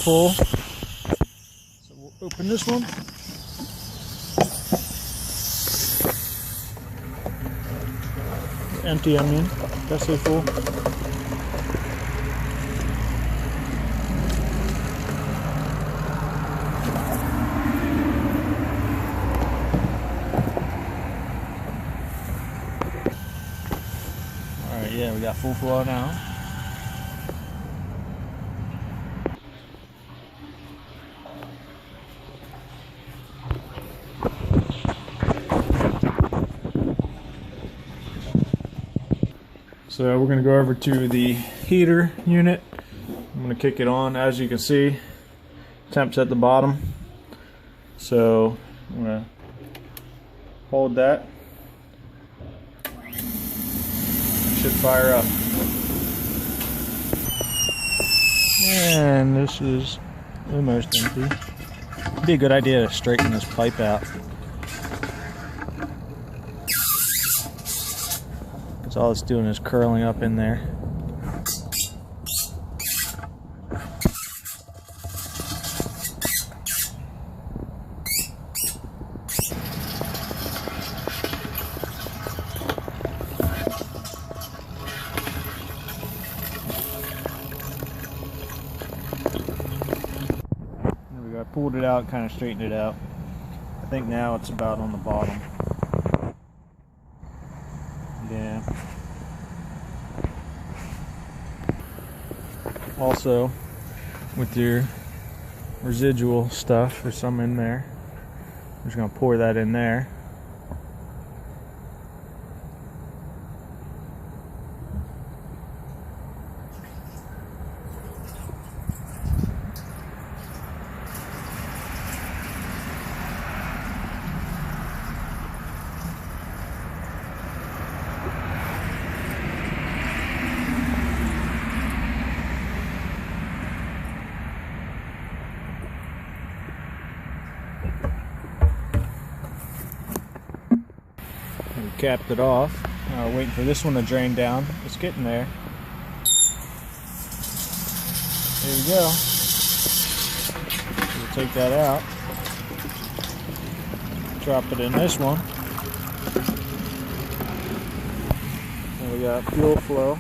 pull. So we'll open this one. Empty, I mean. That's so full. Alright, yeah, we got full flow now. So we're going to go over to the heater unit. I'm going to kick it on. As you can see, temp's at the bottom. So I'm going to hold that. It should fire up. And this is almost empty. It'd be a good idea to straighten this pipe out. All it's doing is curling up in there. There we go. I pulled it out, kind of straightened it out. I think now it's about on the bottom. Yeah. Also, with your residual stuff, there's some in there. I'm just going to pour that in there. Capped it off. Waiting for this one to drain down. It's getting there. There we go. We'll take that out. Drop it in this one. And we got fuel flow.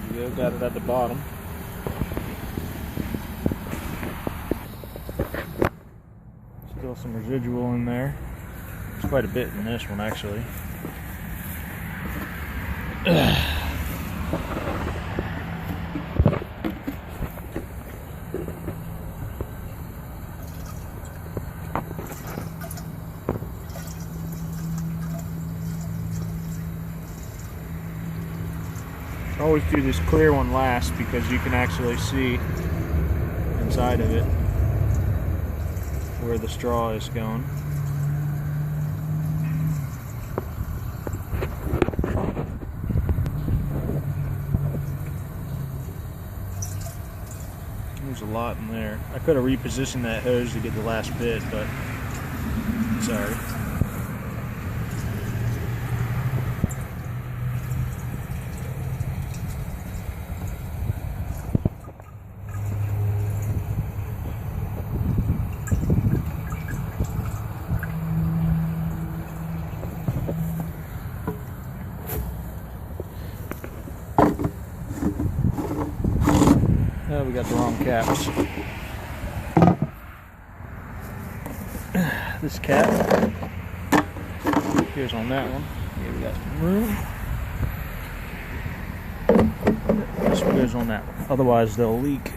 There we go. Got it at the bottom. Still some residual in there. There's quite a bit in this one actually. Always do this clear one last because you can actually see inside of it where the straw is going. There's a lot in there. I could have repositioned that hose to get the last bit, but sorry. We got the wrong caps. This cap goes on that one. Yeah, we got some room. This one goes on that one. Otherwise they'll leak.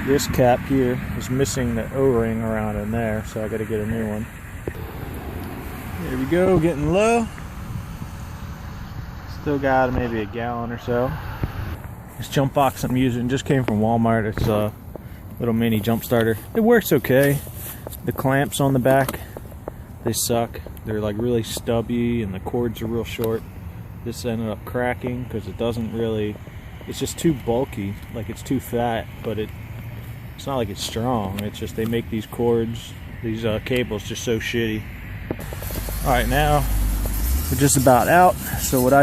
This cap here is missing the O-ring around in there, so I got to get a new one. There we go, getting low. Still got maybe a gallon or so. This jump box I'm using just came from Walmart. It's a little mini jump starter. It works okay. The clamps on the back, they suck. They're like really stubby and the cords are real short. This ended up cracking because it doesn't really, it's just too bulky, like it's too fat, but it's not like it's strong. It's just they make these cords, these cables just so shitty. All right, now we're just about out. So what I